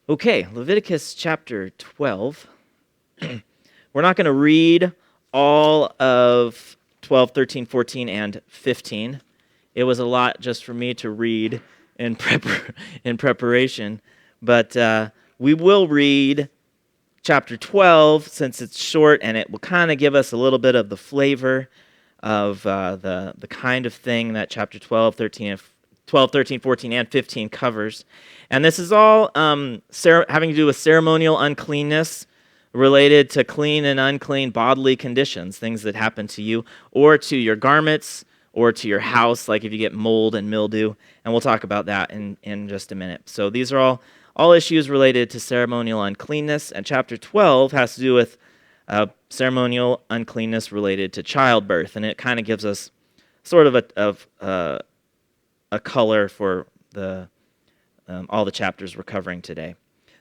Okay, Leviticus chapter 12. We're not going to read all of 12, 13, 14, and 15. It was a lot just for me to read in preparation, but we will read chapter 12 since it's short, and it will kind of give us a little bit of the flavor of the kind of thing that chapter 12, 13, 14, and 15 covers. And this is all having to do with ceremonial uncleanness related to clean and unclean bodily conditions, things that happen to you or to your garments or to your house, like if you get mold and mildew. And we'll talk about that in just a minute. So these are all issues related to ceremonial uncleanness. And chapter 12 has to do with ceremonial uncleanness related to childbirth. And it kind of gives us sort of a color for all the chapters we're covering today.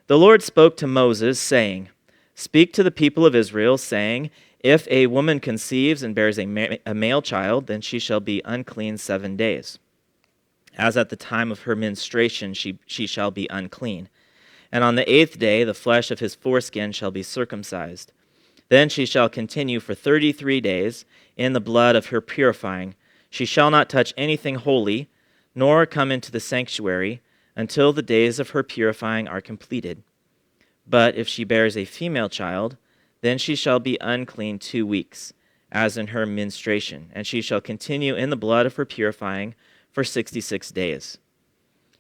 The Lord spoke to Moses, saying, "Speak to the people of Israel, saying, if a woman conceives and bears a male child, then she shall be unclean 7 days. As at the time of her menstruation, she shall be unclean. And on the 8th day, the flesh of his foreskin shall be circumcised. Then she shall continue for 33 days in the blood of her purifying. She shall not touch anything holy, nor come into the sanctuary until the days of her purifying are completed. But if she bears a female child, then she shall be unclean 2 weeks, as in her menstruation, and she shall continue in the blood of her purifying for 66 days.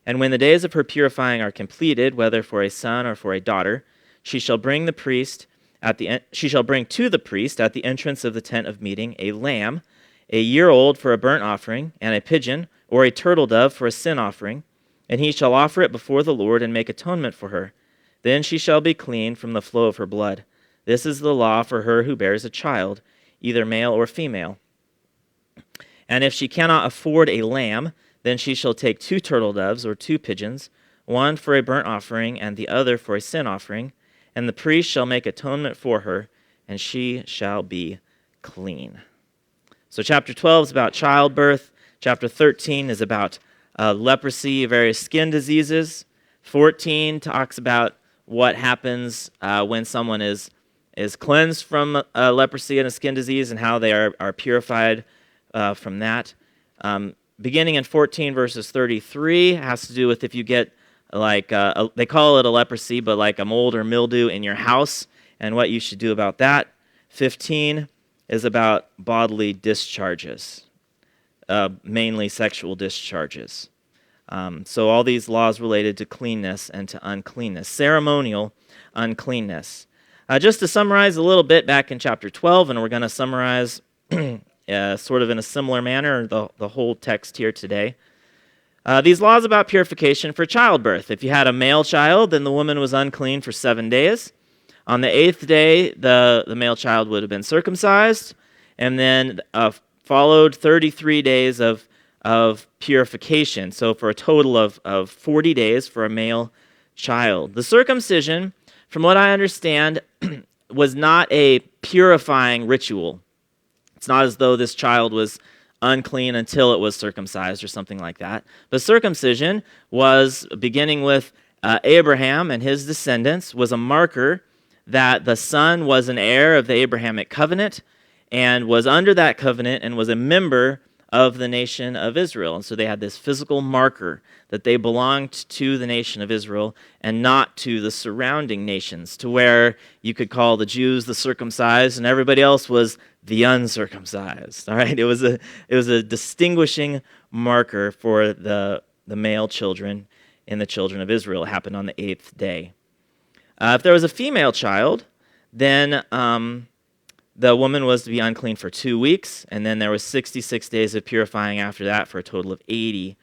And when the days of her purifying are completed, whether for a son or for a daughter, she shall bring to the priest at the entrance of the tent of meeting a lamb, a year old for a burnt offering, and a pigeon or a turtle dove for a sin offering, and he shall offer it before the Lord and make atonement for her. Then she shall be clean from the flow of her blood. This is the law for her who bears a child, either male or female. And if she cannot afford a lamb, then she shall take 2 turtle doves or 2 pigeons, one for a burnt offering and the other for a sin offering, and the priest shall make atonement for her, and she shall be clean." So chapter 12 is about childbirth. Chapter 13 is about leprosy, various skin diseases. 14 talks about what happens when someone is cleansed from leprosy and a skin disease and how they are purified from that. Beginning in 14 verses 33 has to do with if you get they call it a leprosy, but like a mold or mildew in your house and what you should do about that. 15 is about bodily discharges, mainly sexual discharges. So all these laws related to cleanness and to uncleanness, ceremonial uncleanness. Just to summarize a little bit back in chapter 12, and we're going to summarize sort of in a similar manner the whole text here today. These laws about purification for childbirth. If you had a male child, then the woman was unclean for 7 days. On the 8th day, the male child would have been circumcised, and then followed 33 days of purification. So for a total of 40 days for a male child. The circumcision, from what I understand, was not a purifying ritual. It's not as though this child was unclean until it was circumcised or something like that. But circumcision was, beginning with Abraham and his descendants, was a marker that the son was an heir of the Abrahamic covenant and was under that covenant and was a member of the nation of Israel. And so they had this physical marker that they belonged to the nation of Israel and not to the surrounding nations, to where you could call the Jews the circumcised and everybody else was the uncircumcised. All right, it was a distinguishing marker for the male children in the children of Israel. It happened on the 8th day. If there was a female child, then the woman was to be unclean for 2 weeks, and then there was 66 days of purifying after that for a total of 80.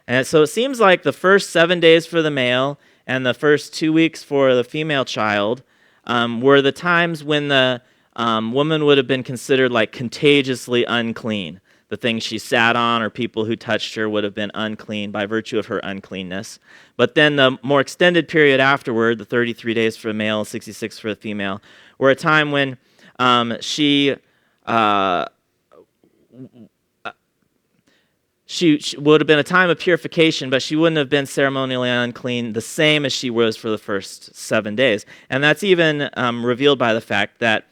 And so it seems like the first 7 days for the male and the first 2 weeks for the female child were the times when the woman would have been considered like contagiously unclean. The things she sat on or people who touched her would have been unclean by virtue of her uncleanness. But then the more extended period afterward, the 33 days for the male, 66 for the female, were a time when she she would have been a time of purification, but she wouldn't have been ceremonially unclean the same as she was for the first 7 days. And that's even revealed by the fact that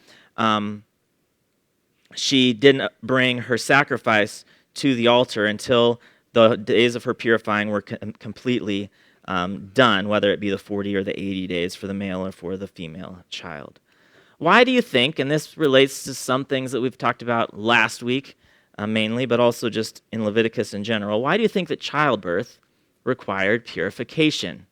she didn't bring her sacrifice to the altar until the days of her purifying were completely done, whether it be the 40 or the 80 days for the male or for the female child. Why do you think, and this relates to some things that we've talked about last week mainly, but also just in Leviticus in general, why do you think that childbirth required purification?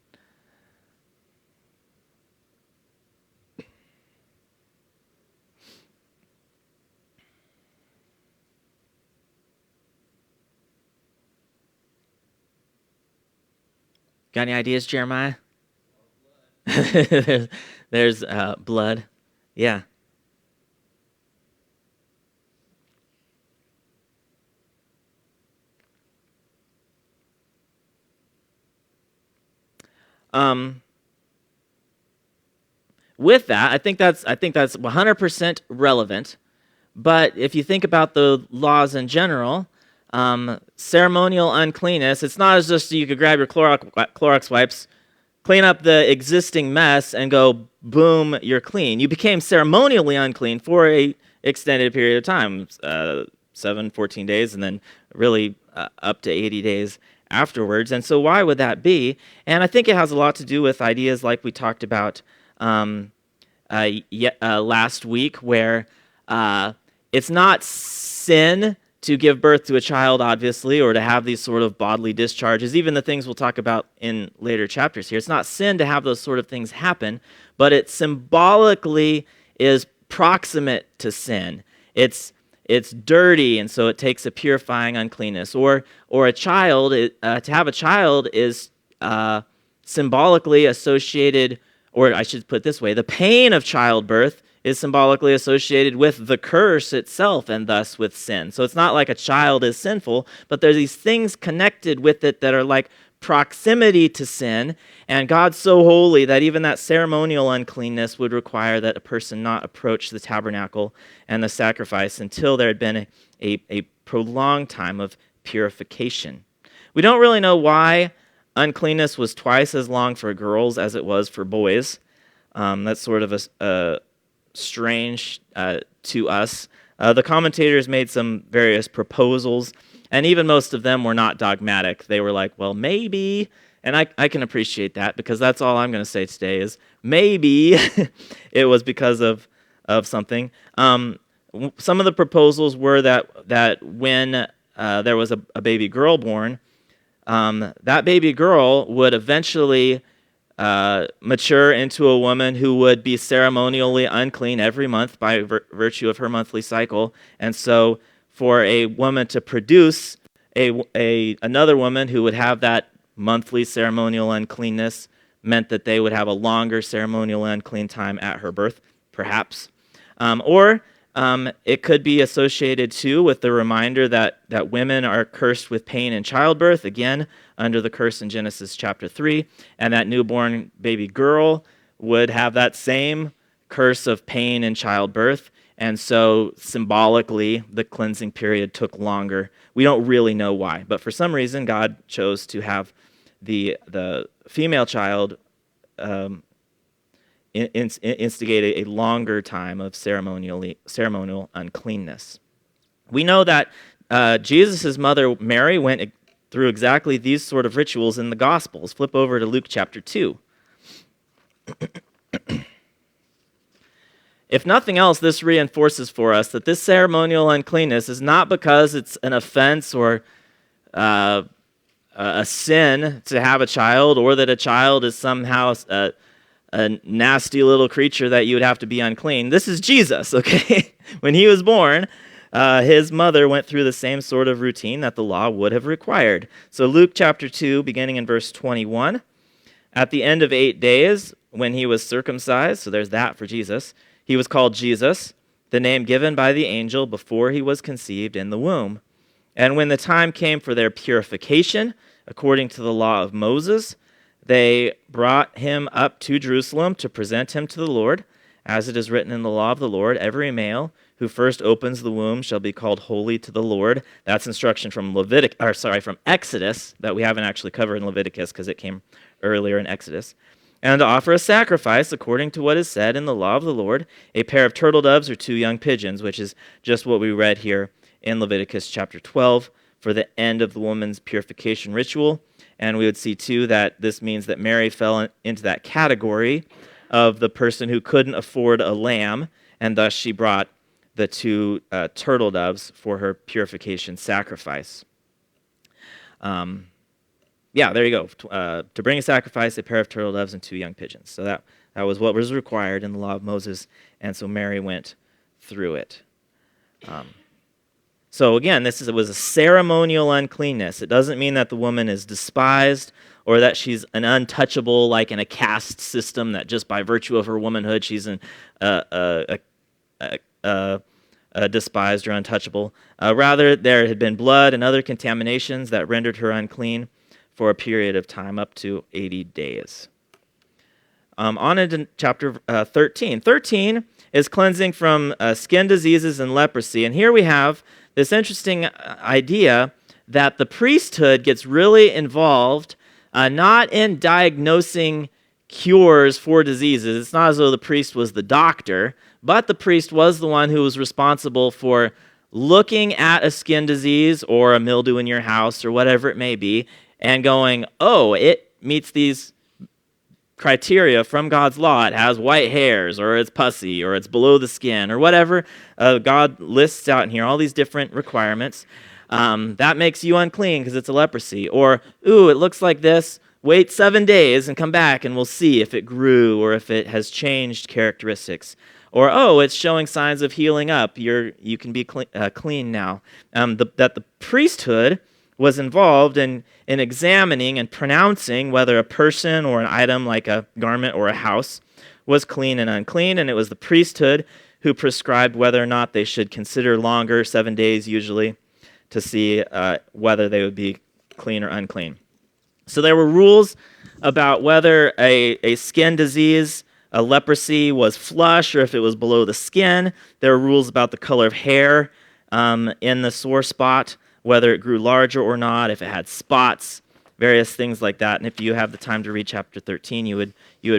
Got any ideas, Jeremiah? there's blood. Yeah. With that, I think that's 100% relevant. But if you think about the laws in general, ceremonial uncleanness, it's not as just you could grab your Clorox wipes, clean up the existing mess, and go, boom, you're clean. You became ceremonially unclean for a extended period of time, 14 days, and then really up to 80 days afterwards. And so why would that be? And I think it has a lot to do with ideas like we talked about last week, where it's not sin to give birth to a child, obviously, or to have these sort of bodily discharges, even the things we'll talk about in later chapters here. It's not sin to have those sort of things happen, but it symbolically is proximate to sin. It's dirty, and so it takes a purifying uncleanness. Or a child, to have a child is symbolically associated, or I should put it this way, the pain of childbirth is symbolically associated with the curse itself and thus with sin. So it's not like a child is sinful, but there's these things connected with it that are like proximity to sin, and God's so holy that even that ceremonial uncleanness would require that a person not approach the tabernacle and the sacrifice until there had been a prolonged time of purification. We don't really know why uncleanness was twice as long for girls as it was for boys. That's sort of a strange to us. The commentators made some various proposals, and even most of them were not dogmatic. They were like, well, maybe, and I can appreciate that, because that's all I'm going to say today is maybe it was because of something. Some of the proposals were that when there was a baby girl born, that baby girl would eventually mature into a woman who would be ceremonially unclean every month by virtue of her monthly cycle. And so for a woman to produce another woman who would have that monthly ceremonial uncleanness meant that they would have a longer ceremonial unclean time at her birth, perhaps. Or it could be associated, too, with the reminder that women are cursed with pain in childbirth, again, under the curse in Genesis chapter 3, and that newborn baby girl would have that same curse of pain in childbirth, and so symbolically, the cleansing period took longer. We don't really know why, but for some reason, God chose to have the female child instigate a longer time of ceremonial uncleanness. We know that Jesus' mother, Mary, went through exactly these sort of rituals in the Gospels. Flip over to Luke chapter 2. If nothing else, this reinforces for us that this ceremonial uncleanness is not because it's an offense or a sin to have a child, or that a child is somehow a nasty little creature that you would have to be unclean. This is Jesus, okay? When he was born, his mother went through the same sort of routine that the law would have required. So Luke chapter 2, beginning in verse 21, at the end of 8 days, when he was circumcised, so there's that for Jesus, he was called Jesus, the name given by the angel before he was conceived in the womb. And when the time came for their purification, according to the law of Moses, they brought him up to Jerusalem to present him to the Lord. As it is written in the law of the Lord, every male who first opens the womb shall be called holy to the Lord. That's instruction from from Exodus that we haven't actually covered in Leviticus because it came earlier in Exodus. And to offer a sacrifice according to what is said in the law of the Lord, a pair of turtle doves or 2 young pigeons, which is just what we read here in Leviticus chapter 12 for the end of the woman's purification ritual. And we would see, too, that this means that Mary fell into that category of the person who couldn't afford a lamb, and thus she brought the 2 turtle doves for her purification sacrifice. There you go. To bring a sacrifice, a pair of turtle doves and 2 young pigeons. So that was what was required in the law of Moses, and so Mary went through it. So again, it was a ceremonial uncleanness. It doesn't mean that the woman is despised or that she's an untouchable, like in a caste system, that just by virtue of her womanhood she's despised or untouchable. Rather, there had been blood and other contaminations that rendered her unclean for a period of time up to 80 days. On into chapter 13. 13 is cleansing from skin diseases and leprosy. And here we have this interesting idea that the priesthood gets really involved not in diagnosing cures for diseases. It's not as though the priest was the doctor, but the priest was the one who was responsible for looking at a skin disease or a mildew in your house or whatever it may be and going, oh, it meets these criteria from God's law. It has white hairs, or it's pussy, or it's below the skin, or whatever God lists out in here, all these different requirements. That makes you unclean because it's a leprosy. Or, ooh, it looks like this. Wait 7 days and come back and we'll see if it grew or if it has changed characteristics. Or, oh, it's showing signs of healing up. You can be clean now. That the priesthood was involved in examining and pronouncing whether a person or an item like a garment or a house was clean and unclean, and it was the priesthood who prescribed whether or not they should consider longer, 7 days usually, to see whether they would be clean or unclean. So there were rules about whether a skin disease, a leprosy, was flush or if it was below the skin. There were rules about the color of hair in the sore spot, whether it grew larger or not, if it had spots, various things like that. And if you have the time to read chapter 13, you would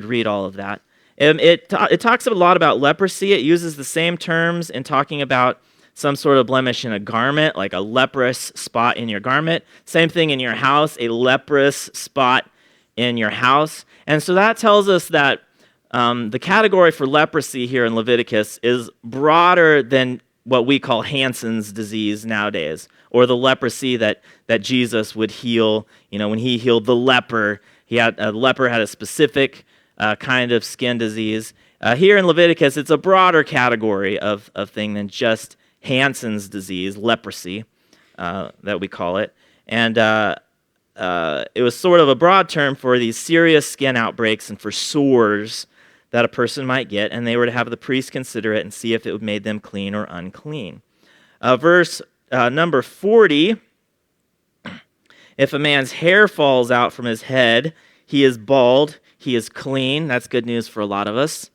read all of that. It talks a lot about leprosy. It uses the same terms in talking about some sort of blemish in a garment, like a leprous spot in your garment. Same thing in your house, a leprous spot in your house. And so that tells us that the category for leprosy here in Leviticus is broader than what we call Hansen's disease nowadays, or the leprosy that Jesus would heal. When he healed the leper, a leper had a specific kind of skin disease. Here in Leviticus, it's a broader category of thing than just Hansen's disease, leprosy, that we call it. And it was sort of a broad term for these serious skin outbreaks and for sores that a person might get, and they were to have the priest consider it and see if it made them clean or unclean. Verse number 40, if a man's hair falls out from his head, he is bald, he is clean. That's good news for a lot of us.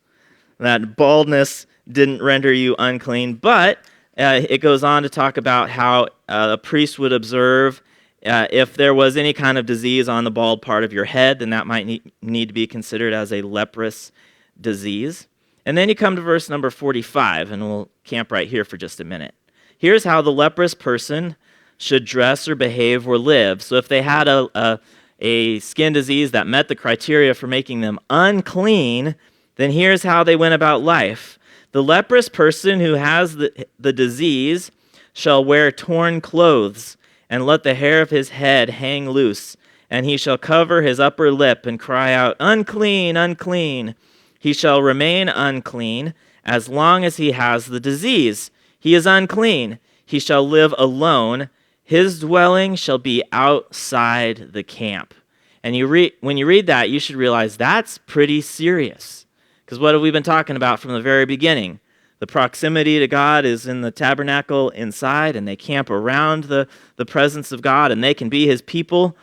That baldness didn't render you unclean, but it goes on to talk about how a priest would observe if there was any kind of disease on the bald part of your head, then that might need to be considered as a leprous disease. And then you come to verse number 45, and we'll camp right here for just a minute. Here's how the leprous person should dress or behave or live. So if they had a skin disease that met the criteria for making them unclean, then here's how they went about life. The leprous person who has the disease shall wear torn clothes and let the hair of his head hang loose, and he shall cover his upper lip and cry out, "Unclean, unclean." He shall remain unclean as long as he has the disease. He is unclean. He shall live alone. His dwelling shall be outside the camp. And when you read that, you should realize that's pretty serious. Because what have we been talking about from the very beginning? The proximity to God is in the tabernacle inside, and they camp around the presence of God, and they can be his people.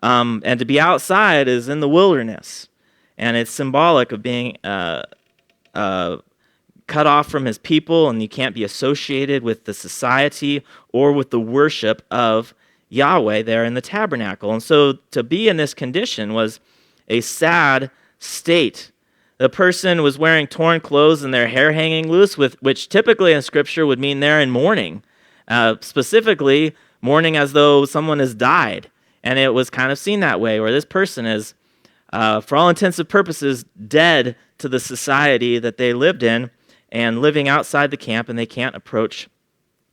And to be outside is in the wilderness. And it's symbolic of being cut off from his people, and you can't be associated with the society or with the worship of Yahweh there in the tabernacle. And so to be in this condition was a sad state. The person was wearing torn clothes and their hair hanging loose, which typically in Scripture would mean they're in mourning, specifically mourning as though someone has died. And it was kind of seen that way, where this person is, for all intents and purposes, dead to the society that they lived in and living outside the camp, and they can't approach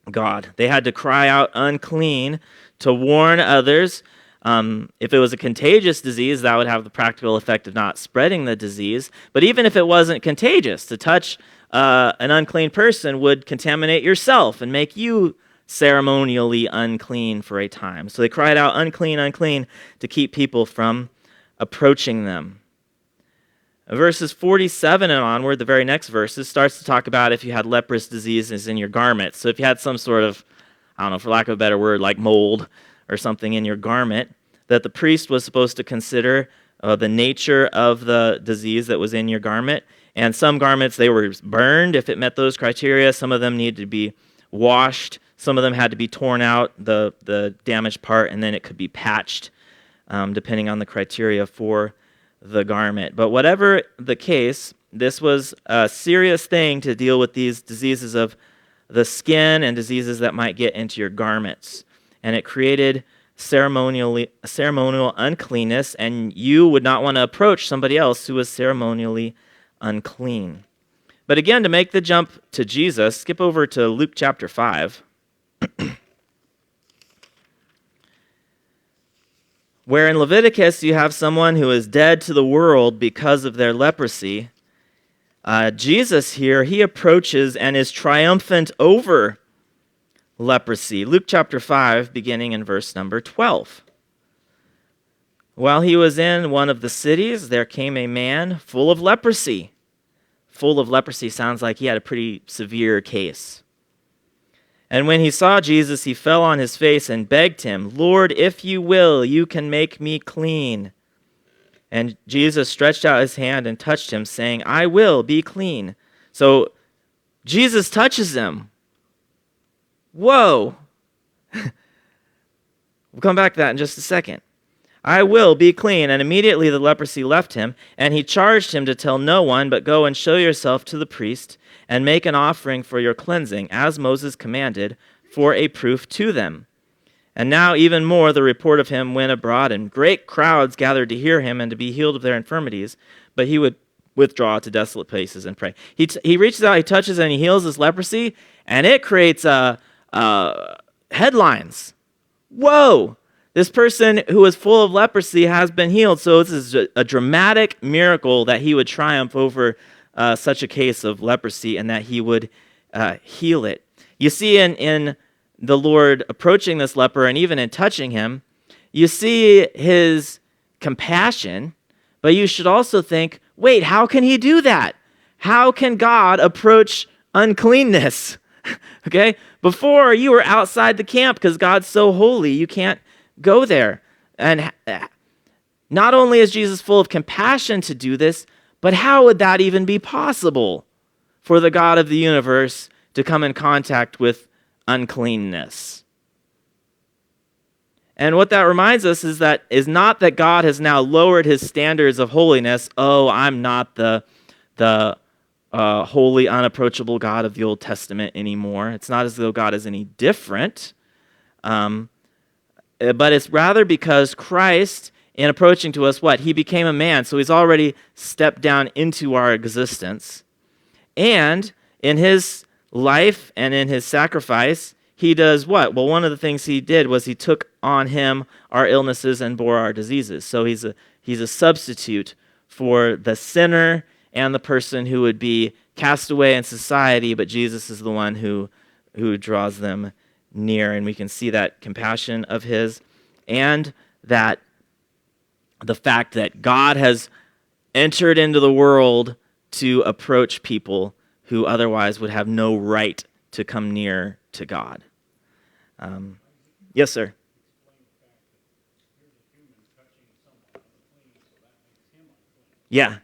God. They had to cry out unclean to warn others. If it was a contagious disease, that would have the practical effect of not spreading the disease. But even if it wasn't contagious, to touch an unclean person would contaminate yourself and make you ceremonially unclean for a time. So they cried out, unclean, unclean, to keep people from approaching them. Verses 47 and onward, the very next verses, starts to talk about if you had leprous diseases in your garments. So if you had some sort of, I don't know, for lack of a better word, like mold or something in your garment, that the priest was supposed to consider the nature of the disease that was in your garment. And some garments, they were burned if it met those criteria. Some of them needed to be washed. Some of them had to be torn out, the damaged part, and then it could be patched, depending on the criteria for the garment. But whatever the case, this was a serious thing to deal with these diseases of the skin and diseases that might get into your garments. And it created ceremonial uncleanness, and you would not want to approach somebody else who was ceremonially unclean. But again, to make the jump to Jesus, skip over to Luke chapter 5. Where in Leviticus you have someone who is dead to the world because of their leprosy, Jesus here, he approaches and is triumphant over leprosy. Luke chapter 5, beginning in verse number 12. While he was in one of the cities, there came a man full of leprosy. Full of leprosy sounds like he had a pretty severe case. And when he saw Jesus, he fell on his face and begged him, "Lord, if you will, you can make me clean." And Jesus stretched out his hand and touched him, saying, "I will, be clean." So Jesus touches him. Whoa. We'll come back to that in just a second. "I will, be clean." And immediately the leprosy left him, and he charged him to tell no one, but go and show yourself to the priest, and make an offering for your cleansing, as Moses commanded, for a proof to them. And now even more the report of him went abroad, and great crowds gathered to hear him and to be healed of their infirmities. But he would withdraw to desolate places and pray. He reaches out, he touches, and he heals this leprosy, and it creates headlines. Whoa! This person who is full of leprosy has been healed. So this is a dramatic miracle that he would triumph over such a case of leprosy and that he would heal it. You see in the Lord approaching this leper and even in touching him, you see his compassion, but you should also think, wait, how can he do that? How can God approach uncleanness? Okay? Before, you were outside the camp because God's so holy, you can't go there. And not only is Jesus full of compassion to do this, but how would that even be possible for the God of the universe to come in contact with uncleanness? And what that reminds us is not that God has now lowered his standards of holiness. Oh, I'm not the holy, unapproachable God of the Old Testament anymore. It's not as though God is any different. But it's rather because Christ, in approaching to us, he became a man, so he's already stepped down into our existence. And in his life and in his sacrifice, he does what? Well, one of the things he did was he took on him our illnesses and bore our diseases. So he's a substitute for the sinner and the person who would be cast away in society, but Jesus is the one who draws them near. And we can see that compassion of his and that the fact that God has entered into the world to approach people who otherwise would have no right to come near to God. Yes, sir. Yeah.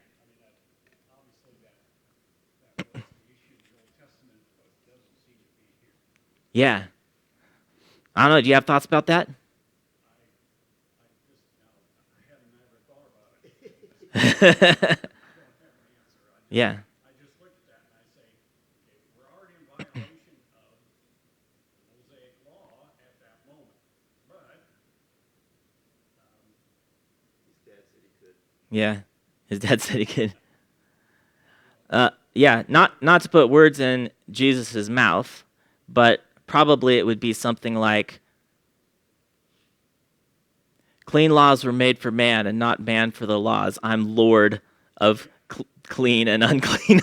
Yeah. I don't know. Do you have thoughts about that? Yeah. I just look at that and I say, okay, we're already in violation of the Mosaic law at that moment. But his dad said he could. Yeah. His dad said he could. Yeah, not to put words in Jesus' mouth, but probably it would be something like, clean laws were made for man and not man for the laws. I'm Lord of clean and unclean.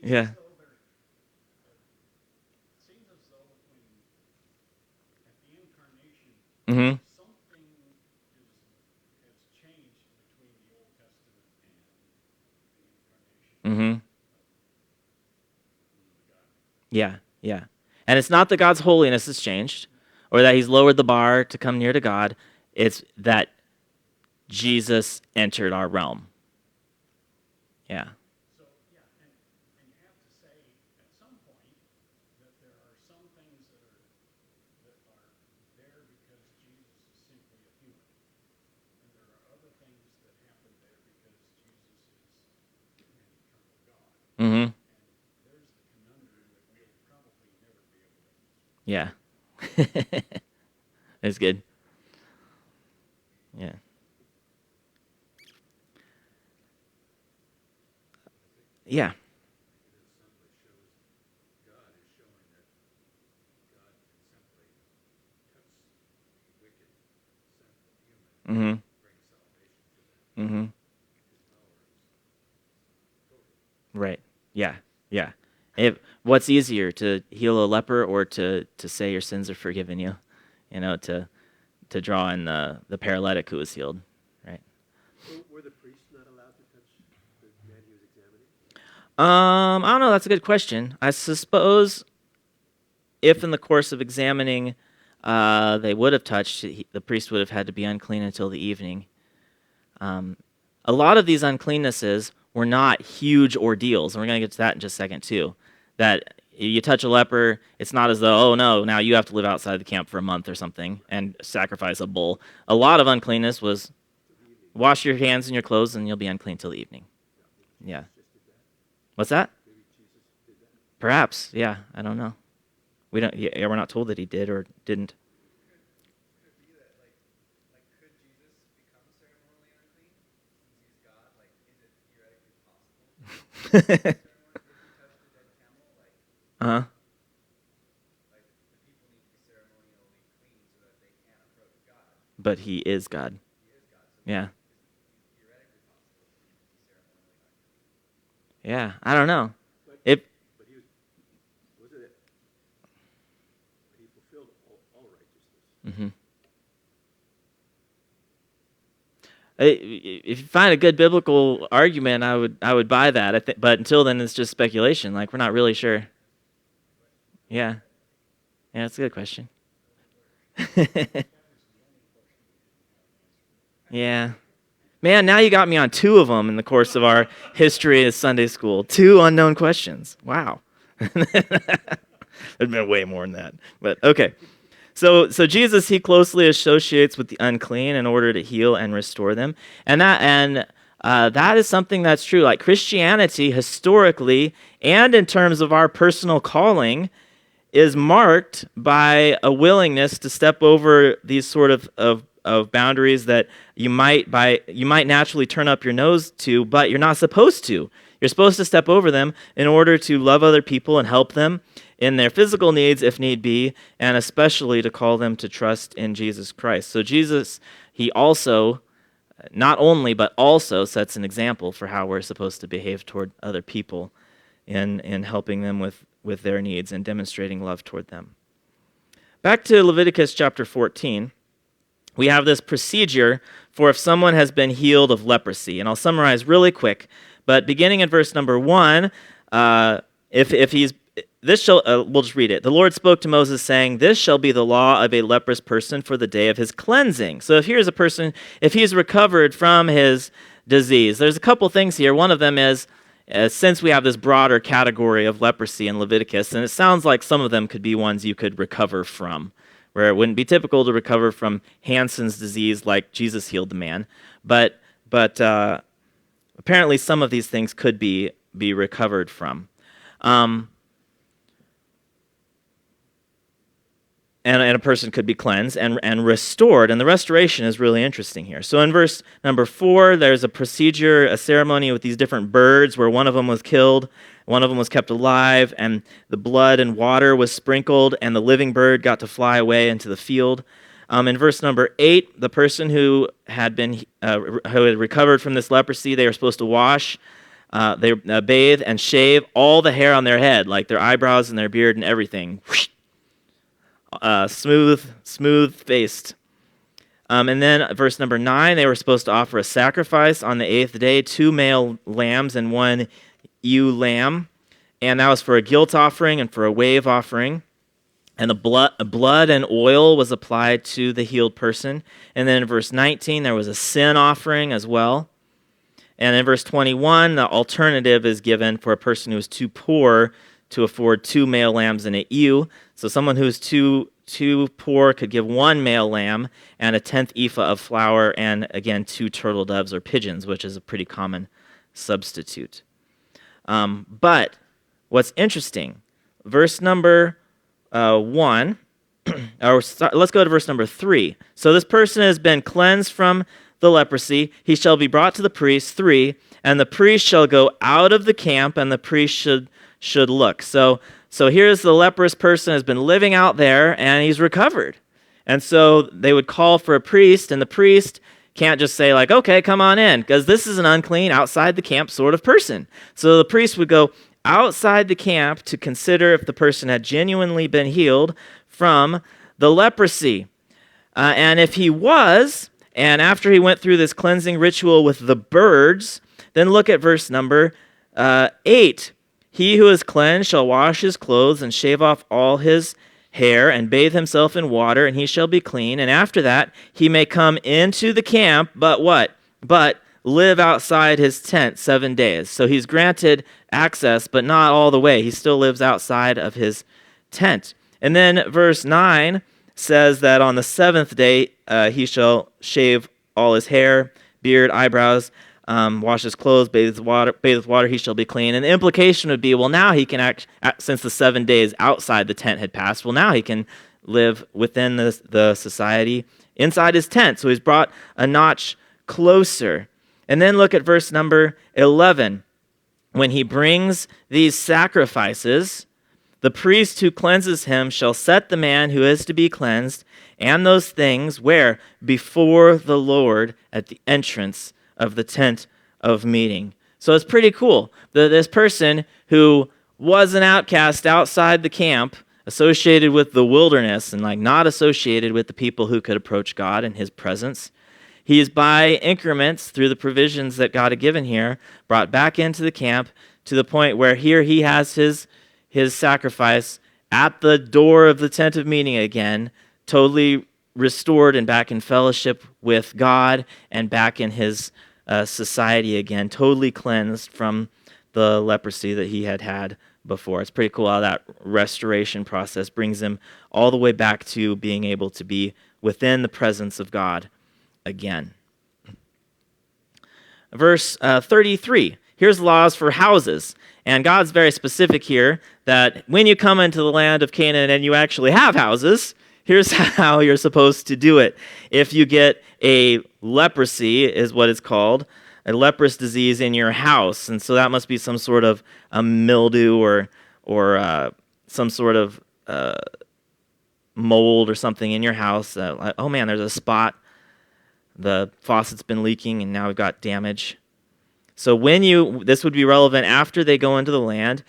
Yeah. It seems as though when at the incarnation, Mm-hmm. something has changed between the Old Testament and the incarnation Mm-hmm. of God. Yeah, yeah. And it's not that God's holiness has changed or that he's lowered the bar to come near to God. It's that Jesus entered our realm. Yeah. So, yeah, and you have to say at some point that there are some things that are there because Jesus is simply a human. And there are other things that happen there because Jesus is an eternal God. Mm-hmm. And there's the conundrum that we'll probably never be able to answer. Yeah. That's good. Yeah. Yeah. It simply shows God is showing that God can simply touch the wicked, sinful human, Mm-hmm. bring salvation to them. Mm-hmm. His power is total. Right. Yeah. Yeah. What's easier, to heal a leper or to say your sins are forgiven you? You know, to draw in the paralytic who was healed, right? Were the priests not allowed to touch the man he was examining? I don't know. That's a good question. I suppose if in the course of examining, they would have touched, the priest would have had to be unclean until the evening. A lot of these uncleannesses were not huge ordeals, and we're going to get to that in just a second too. That you touch a leper, it's not as though, oh no, now you have to live outside the camp for a month or something and sacrifice a bull. A lot of uncleanness was wash your hands and your clothes and you'll be unclean till the evening. Yeah. What's that? Maybe Jesus did that. Perhaps, yeah. I don't know. We don't. Yeah, we're not told that he did or didn't. Could it be that, could Jesus become ceremonially unclean since he's God? Like, is it theoretically possible to ceremony if he touched a dead camel? Uh-huh. Like the people need to be ceremonially clean so that they can approach God. But he is God. He is God. So Yeah. is it theoretically possible for him to be ceremonially unclean? Yeah. I don't know. But, If but he was it? But he fulfilled all righteousness. mm-hmm. If you find a good biblical argument, I would buy that. But until then, it's just speculation. Like, we're not really sure. Yeah. Yeah, that's a good question. Yeah. Man, now you got me on two of them in the course of our history of Sunday school. Two unknown questions. Wow. There's been way more than that. But okay. So Jesus, he closely associates with the unclean in order to heal and restore them. And that is something that's true. Like, Christianity historically and in terms of our personal calling is marked by a willingness to step over these sort of boundaries that you might naturally turn up your nose to, but you're not supposed to. You're supposed to step over them in order to love other people and help them in their physical needs if need be, and especially to call them to trust in Jesus Christ. So Jesus, he also, not only, but also sets an example for how we're supposed to behave toward other people in helping them with their needs and demonstrating love toward them. Back to Leviticus chapter 14. We have this procedure for if someone has been healed of leprosy. And I'll summarize really quick. But beginning in verse number 1, if he's this shall we'll just read it. The Lord spoke to Moses, saying, "This shall be the law of a leprous person for the day of his cleansing." So if here's a person, if he's recovered from his disease, there's a couple things here. One of them is since we have this broader category of leprosy in Leviticus, and it sounds like some of them could be ones you could recover from, where it wouldn't be typical to recover from Hansen's disease like Jesus healed the man, but apparently some of these things could be recovered from. And a person could be cleansed and restored. And the restoration is really interesting here. So in verse number 4, there's a procedure, a ceremony with these different birds where one of them was killed, one of them was kept alive, and the blood and water was sprinkled, and the living bird got to fly away into the field. In verse number 8, the person who had recovered from this leprosy, they were supposed to wash, they bathe and shave all the hair on their head, like their eyebrows and their beard and everything. Smooth-faced. And then verse number 9, they were supposed to offer a sacrifice on the 8th day, 2 male lambs and 1 ewe lamb. And that was for a guilt offering and for a wave offering. And the blood and oil was applied to the healed person. And then in verse 19, there was a sin offering as well. And in verse 21, the alternative is given for a person who is too poor to afford 2 male lambs and a ewe. So someone who's too poor could give 1 male lamb and a 10th ephah of flour and, again, 2 turtle doves or pigeons, which is a pretty common substitute. But what's interesting, verse number 1, let's go to verse number 3. So this person has been cleansed from the leprosy. He shall be brought to the priest, 3, and the priest shall go out of the camp, and the priest should look. So here's the leprous person has been living out there, and he's recovered. And so they would call for a priest, and the priest can't just say, like, okay, come on in, because this is an unclean, outside the camp sort of person. So the priest would go outside the camp to consider if the person had genuinely been healed from the leprosy. And if he was, and after he went through this cleansing ritual with the birds, then look at verse number 8. He who is cleansed shall wash his clothes and shave off all his hair and bathe himself in water, and he shall be clean. And after that, he may come into the camp, but what? But live outside his tent 7 days. So he's granted access, but not all the way. He still lives outside of his tent. And then verse 9 says that on the 7th day, he shall shave all his hair, beard, eyebrows, wash his clothes, bathe with water, he shall be clean. And the implication would be, well, now he can since the 7 days outside the tent had passed, well, now he can live within the society inside his tent. So he's brought a notch closer. And then look at verse number 11. When he brings these sacrifices, the priest who cleanses him shall set the man who is to be cleansed and those things where? Before the Lord at the entrance of the tent of meeting. So it's pretty cool. This person who was an outcast outside the camp, associated with the wilderness and not associated with the people who could approach God in his presence, he is by increments through the provisions that God had given here, brought back into the camp to the point where here he has his sacrifice at the door of the tent of meeting again, totally restored and back in fellowship with God and back in his society again, totally cleansed from the leprosy that he had before. It's pretty cool how that restoration process brings him all the way back to being able to be within the presence of God again. Verse 33, here's laws for houses. And God's very specific here that when you come into the land of Canaan and you actually have houses, here's how you're supposed to do it. If you get a leprosy, is what it's called, a leprous disease in your house, and so that must be some sort of a mildew or some sort of mold or something in your house. Oh man, there's a spot. The faucet's been leaking, and now we've got damage. So this would be relevant after they go into the land,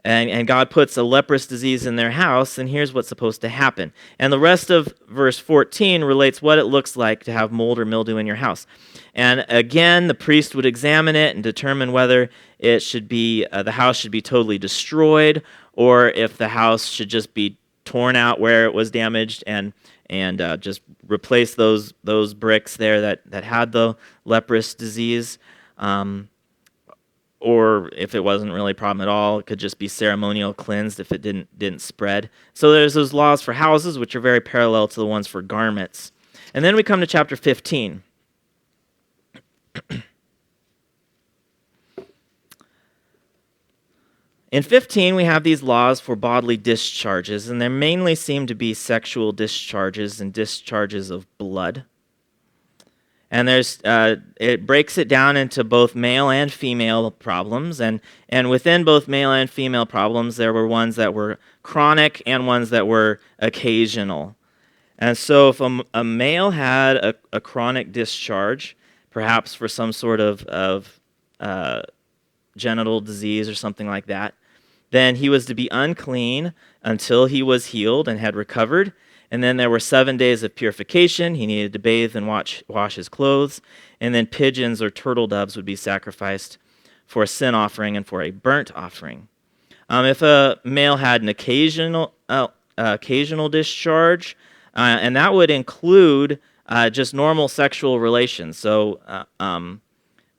and God puts a leprous disease in their house, and here's what's supposed to happen. And the rest of verse 14 relates what it looks like to have mold or mildew in your house. And again, the priest would examine it and determine whether it should be the house should be totally destroyed, or if the house should just be torn out where it was damaged and just replace those bricks there that had the leprous disease. or if it wasn't really a problem at all, it could just be ceremonial cleansed if it didn't spread. So there's those laws for houses, which are very parallel to the ones for garments. And then we come to chapter 15. In 15, we have these laws for bodily discharges, and they mainly seem to be sexual discharges and discharges of blood. And it breaks it down into both male and female problems, and within both male and female problems, there were ones that were chronic and ones that were occasional. And so if a male had a chronic discharge, perhaps for some sort of genital disease or something like that, then he was to be unclean until he was healed and had recovered. And then there were 7 days of purification. He needed to bathe and wash his clothes. And then pigeons or turtle doves would be sacrificed for a sin offering and for a burnt offering. If a male had an occasional discharge, and that would include just normal sexual relations. So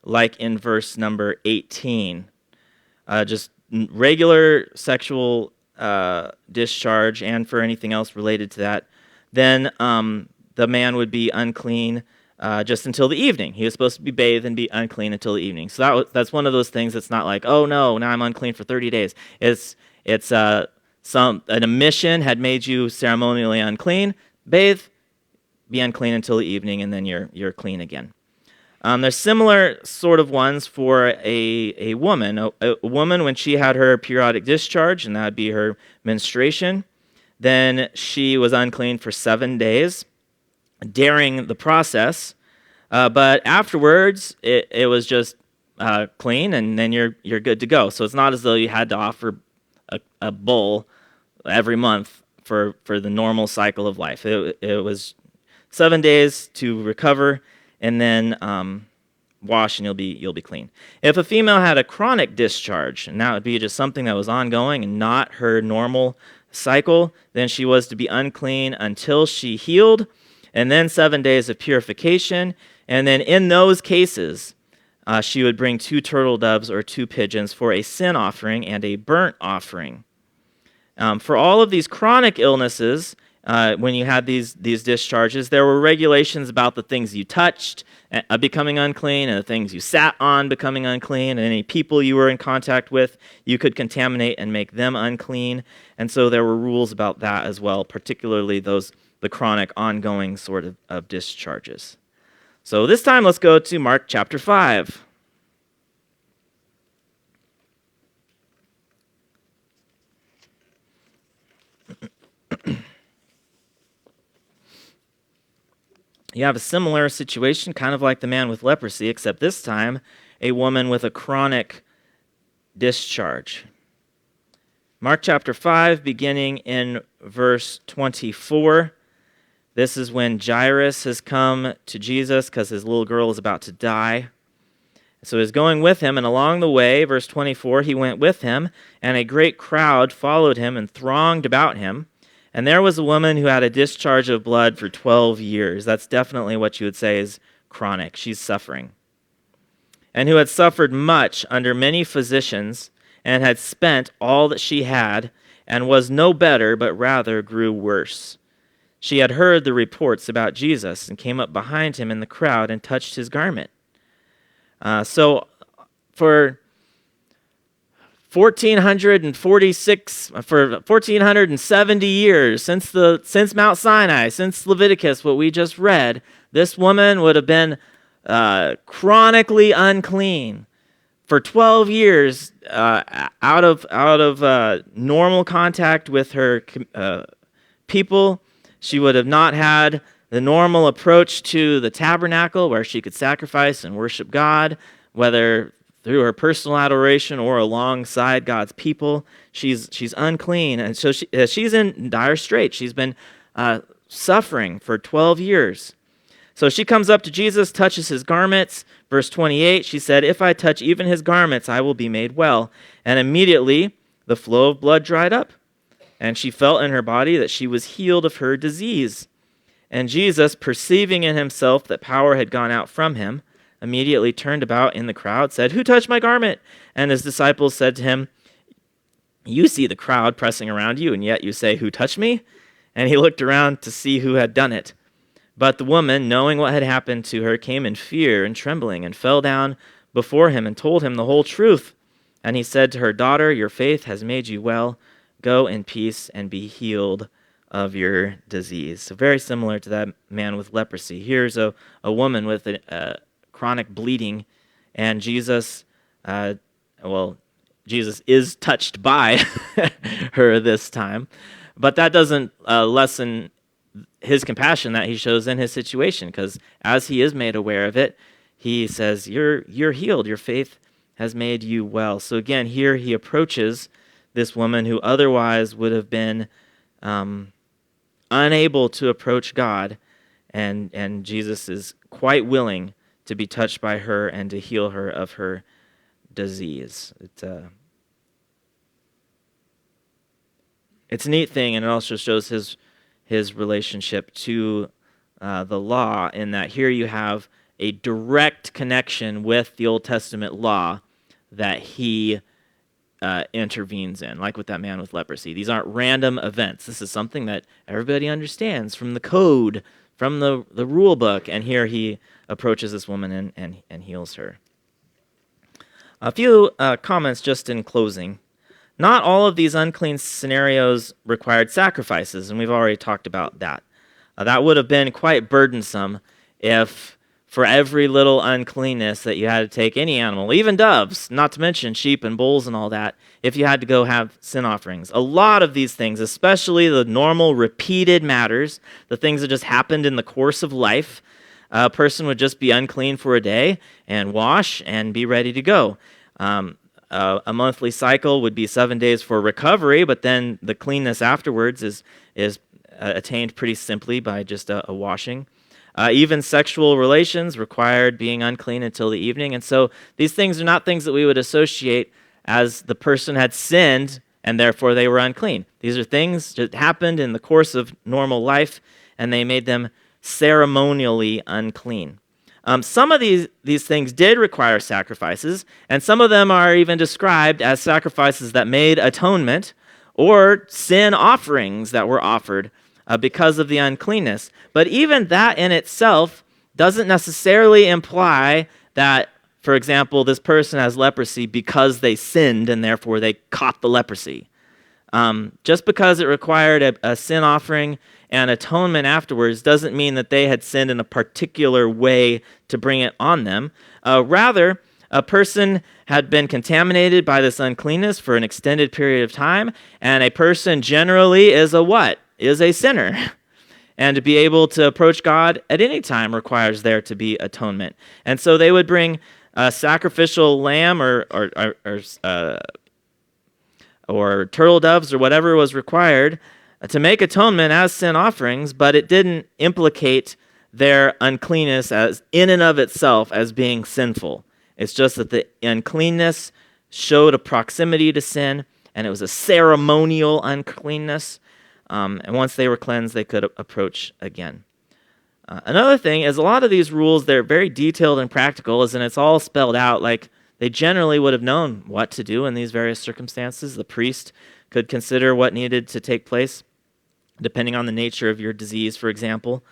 like in verse number 18, just regular sexual discharge and for anything else related to that, then the man would be unclean just until the evening. He was supposed to be bathed and be unclean until the evening. So that's one of those things that's not like, oh no, now I'm unclean for 30 days. It's an omission had made you ceremonially unclean, bathe, be unclean until the evening, and then you're clean again. There's similar sort of ones for a woman. A woman, when she had her periodic discharge, and that would be her menstruation, then she was unclean for 7 days during the process. But afterwards, it was just clean, and then you're good to go. So it's not as though you had to offer a bull every month for the normal cycle of life. It was 7 days to recover, and then wash, and you'll be clean. If a female had a chronic discharge, and that would be just something that was ongoing and not her normal cycle, then she was to be unclean until she healed, and then 7 days of purification. And then in those cases, she would bring 2 turtle doves or 2 pigeons for a sin offering and a burnt offering. For all of these chronic illnesses, when you had these discharges, there were regulations about the things you touched becoming unclean, and the things you sat on becoming unclean, and any people you were in contact with, you could contaminate and make them unclean. And so there were rules about that as well, particularly the chronic, ongoing sort of discharges. So this time, let's go to Mark chapter 5. You have a similar situation, kind of like the man with leprosy, except this time a woman with a chronic discharge. Mark chapter 5, beginning in verse 24. This is when Jairus has come to Jesus because his little girl is about to die. So he's going with him, and along the way, verse 24, he went with him, and a great crowd followed him and thronged about him. And there was a woman who had a discharge of blood for 12 years. That's definitely what you would say is chronic. She's suffering. And who had suffered much under many physicians, and had spent all that she had, and was no better, but rather grew worse. She had heard the reports about Jesus, and came up behind him in the crowd and touched his garment. So for 1470 years, since Mount Sinai, since Leviticus, what we just read, this woman would have been chronically unclean. For 12 years, out of normal contact with her people, she would have not had the normal approach to the tabernacle where she could sacrifice and worship God, whether through her personal adoration or alongside God's people. She's unclean, and so she's in dire straits. She's been suffering for 12 years. So she comes up to Jesus, touches his garments. Verse 28, she said, "If I touch even his garments, I will be made well." And immediately the flow of blood dried up, and she felt in her body that she was healed of her disease. And Jesus, perceiving in himself that power had gone out from him, immediately turned about in the crowd, said, "Who touched my garment?" And his disciples said to him, "You see the crowd pressing around you, and yet you say, 'Who touched me?'" And he looked around to see who had done it. But the woman, knowing what had happened to her, came in fear and trembling and fell down before him and told him the whole truth. And he said to her, "Daughter, your faith has made you well. Go in peace and be healed of your disease." So very similar to that man with leprosy. Here's a woman with a chronic bleeding, and Jesus is touched by her this time. But that doesn't lessen his compassion that he shows in his situation, because as he is made aware of it, he says, you're healed. Your faith has made you well. So again, here he approaches this woman who otherwise would have been unable to approach God, and Jesus is quite willing to be touched by her and to heal her of her disease. It's a neat thing, and it also shows his relationship to the law, in that here you have a direct connection with the Old Testament law that he intervenes in, like with that man with leprosy. These aren't random events. This is something that everybody understands from the code, from the rule book, and here he approaches this woman and heals her. A few comments just in closing. Not all of these unclean scenarios required sacrifices, and we've already talked about that. That would have been quite burdensome if for every little uncleanness that you had to take any animal, even doves, not to mention sheep and bulls and all that, if you had to go have sin offerings. A lot of these things, especially the normal repeated matters, the things that just happened in the course of life, a person would just be unclean for a day and wash and be ready to go. A monthly cycle would be 7 days for recovery, but then the cleanness afterwards is attained pretty simply by just a washing. Even sexual relations required being unclean until the evening. And so these things are not things that we would associate as the person had sinned and therefore they were unclean. These are things that happened in the course of normal life, and they made them ceremonially unclean. Some of these things did require sacrifices, and some of them are even described as sacrifices that made atonement or sin offerings that were offered because of the uncleanness. But even that in itself doesn't necessarily imply that, for example, this person has leprosy because they sinned and therefore they caught the leprosy. Just because it required a sin offering and atonement afterwards doesn't mean that they had sinned in a particular way to bring it on them. Rather, a person had been contaminated by this uncleanness for an extended period of time, and a person generally is a what? Is a sinner. And to be able to approach God at any time requires there to be atonement. And so they would bring a sacrificial lamb or turtle doves or whatever was required to make atonement as sin offerings, but it didn't implicate their uncleanness as in and of itself as being sinful. It's just that the uncleanness showed a proximity to sin, and it was a ceremonial uncleanness. And once they were cleansed, they could approach again. Another thing is a lot of these rules, they're very detailed and practical, and it's all spelled out. Like, they generally would have known what to do in these various circumstances. The priest could consider what needed to take place, depending on the nature of your disease, for example.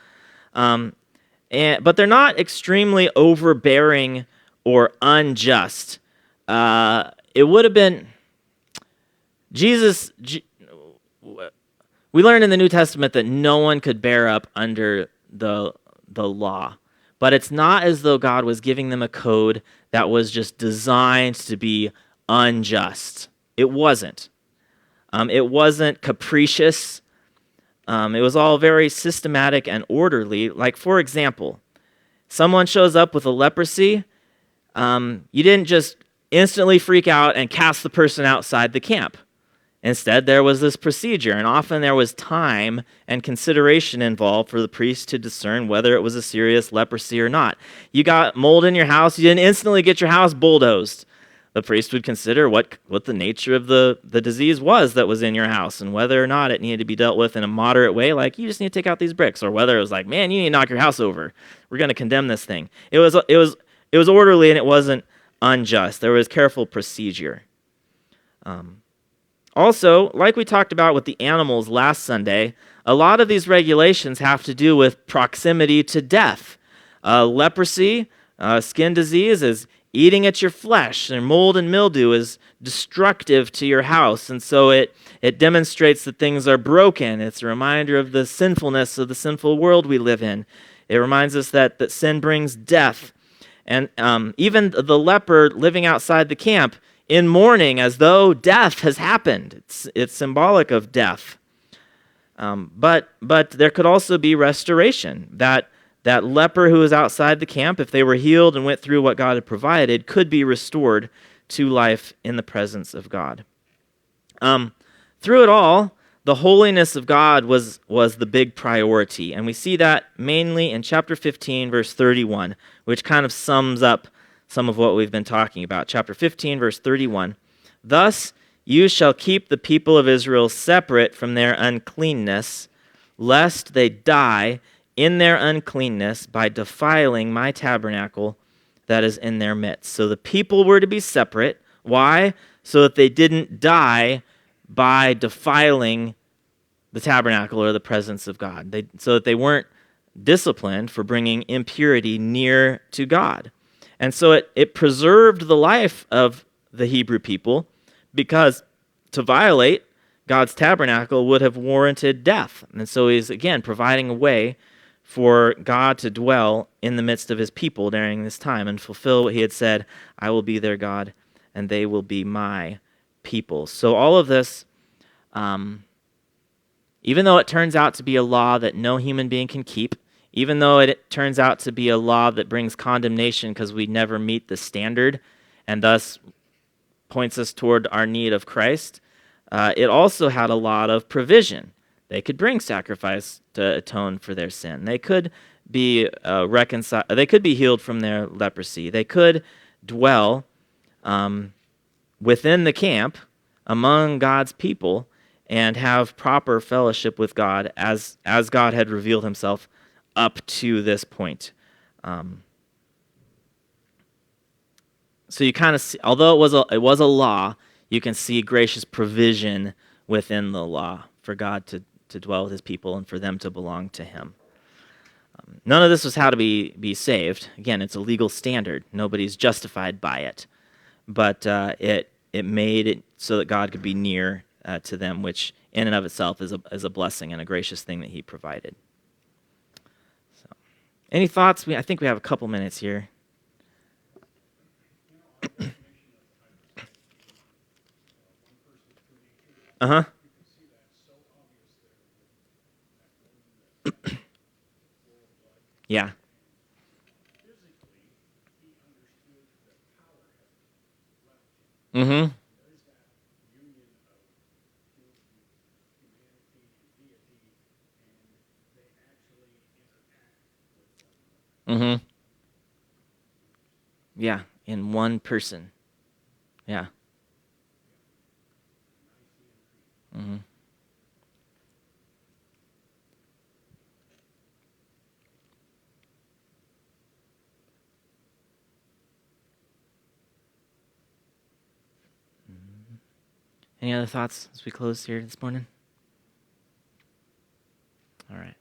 But they're not extremely overbearing or unjust. It would have been Jesus. We learned in the New Testament that no one could bear up under the law. But it's not as though God was giving them a code that was just designed to be unjust. It wasn't. It wasn't capricious. It was all very systematic and orderly. Like, for example, someone shows up with a leprosy. You didn't just instantly freak out and cast the person outside the camp. Instead, there was this procedure, and often there was time and consideration involved for the priest to discern whether it was a serious leprosy or not. You got mold in your house, you didn't instantly get your house bulldozed. The priest would consider what the nature of the disease was that was in your house, and whether or not it needed to be dealt with in a moderate way, like, you just need to take out these bricks, or whether it was like, man, you need to knock your house over. We're going to condemn this thing. It was orderly and it wasn't unjust. There was careful procedure. Also, like we talked about with the animals last Sunday, a lot of these regulations have to do with proximity to death. Leprosy, skin disease is eating at your flesh, and mold and mildew is destructive to your house. And so it demonstrates that things are broken. It's a reminder of the sinfulness of the sinful world we live in. It reminds us that sin brings death. And even the leper living outside the camp in mourning as though death has happened. It's symbolic of death. But there could also be restoration. That leper who was outside the camp, if they were healed and went through what God had provided, could be restored to life in the presence of God. Through it all, the holiness of God was the big priority. And we see that mainly in chapter 15, verse 31, which kind of sums up some of what we've been talking about. Chapter 15, verse 31. Thus you shall keep the people of Israel separate from their uncleanness, lest they die in their uncleanness by defiling my tabernacle that is in their midst. So the people were to be separate. Why? So that they didn't die by defiling the tabernacle or the presence of God. So that they weren't disciplined for bringing impurity near to God. And so it preserved the life of the Hebrew people, because to violate God's tabernacle would have warranted death. And so he's, again, providing a way for God to dwell in the midst of his people during this time and fulfill what he had said, I will be their God and they will be my people. So all of this, even though it turns out to be a law that no human being can keep, even though it turns out to be a law that brings condemnation because we never meet the standard and thus points us toward our need of Christ, it also had a lot of provision. They could bring sacrifice to atone for their sin. They could be reconciled. They could be healed from their leprosy. They could dwell within the camp among God's people and have proper fellowship with God as God had revealed himself up to this point. So you kind of see, although it was a law, you can see gracious provision within the law for God to dwell with his people and for them to belong to him. None of this was how to be saved. Again, it's a legal standard. Nobody's justified by it. But it made it so that God could be near to them, which in and of itself is a blessing and a gracious thing that he provided. So, any thoughts? I think we have a couple minutes here. Uh-huh. Yeah. Mm-hmm. Mm-hmm. Yeah, in one person. Yeah. Mm-hmm. Any other thoughts as we close here this morning? All right.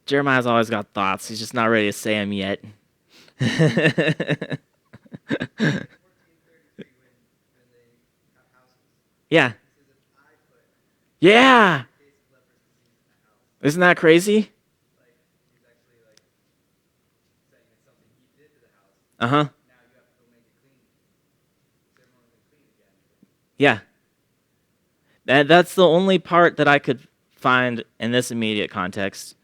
Jeremiah's always got thoughts. He's just not ready to say them yet. 1433 when they have houses. Yeah. It says if I put Yeah. a case of leprous disease in the house, Isn't that crazy? like he's actually like saying it's something he did to the house. Uh-huh. Now you have to go make it clean. Ceremonially clean again. Yeah. That's the only part that I could find in this immediate context.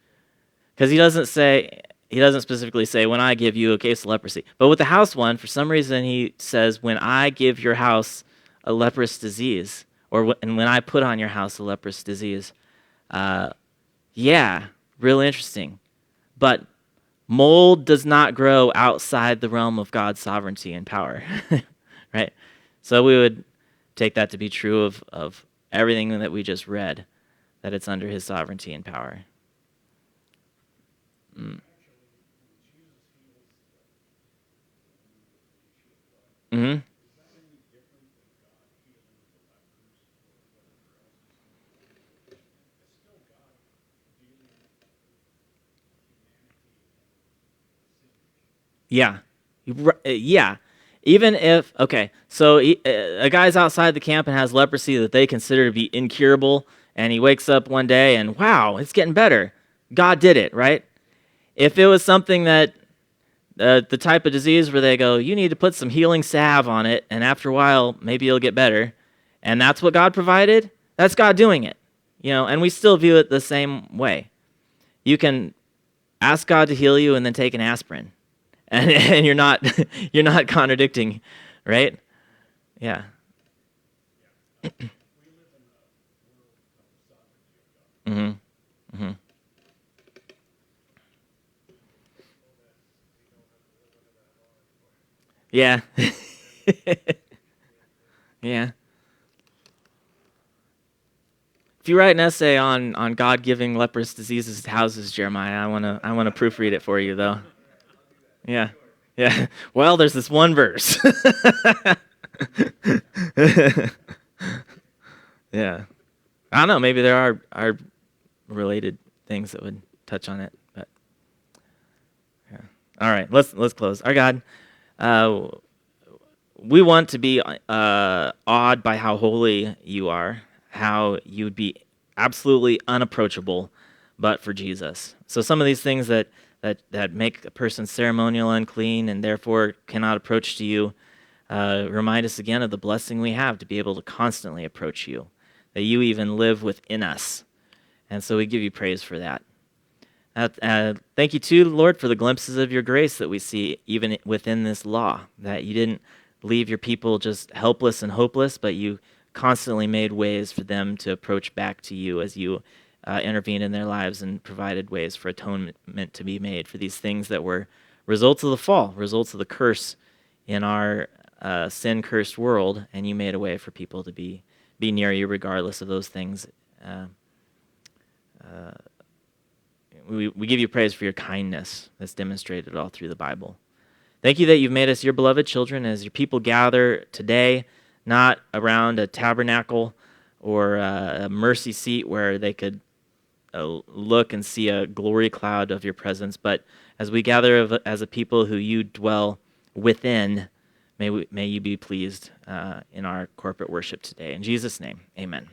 Because he doesn't specifically say, when I give you a case of leprosy. But with the house one, for some reason he says, when I give your house a leprous disease, and when I put on your house a leprous disease. Yeah, real interesting. But mold does not grow outside the realm of God's sovereignty and power, right? So we would take that to be true of everything that we just read, that it's under his sovereignty and power. Mm. Yeah. Yeah. Even if, okay, so a guy's outside the camp and has leprosy that they consider to be incurable, and he wakes up one day and, wow, it's getting better. God did it, right? If it was something that, the type of disease where they go, you need to put some healing salve on it, and after a while, maybe it'll get better, and that's what God provided, that's God doing it. And we still view it the same way. You can ask God to heal you and then take an aspirin. And you're not you're not contradicting, right? Yeah. We live in a world of sovereignty of God. Mhm. Mhm. Yeah. Yeah. If you write an essay on God giving leprous diseases to houses, Jeremiah, I wanna proofread it for you though. Yeah. Yeah. Well, there's this one verse. Yeah. I don't know, maybe there are related things that would touch on it, but yeah. All right, let's close. Our God, uh, we want to be awed by how holy you are, how you'd be absolutely unapproachable, but for Jesus. So some of these things that make a person ceremonial unclean and therefore cannot approach to you, remind us again of the blessing we have to be able to constantly approach you, that you even live within us. And so we give you praise for that. Thank you, too, Lord, for the glimpses of your grace that we see even within this law, that you didn't leave your people just helpless and hopeless, but you constantly made ways for them to approach back to you as you intervened in their lives and provided ways for atonement to be made for these things that were results of the fall, results of the curse in our sin-cursed world, and you made a way for people to be near you regardless of those things. We give you praise for your kindness that's demonstrated all through the Bible. Thank you that you've made us your beloved children as your people gather today, not around a tabernacle or a mercy seat where they could look and see a glory cloud of your presence, but as we gather as a people who you dwell within, may you be pleased in our corporate worship today. In Jesus' name, amen.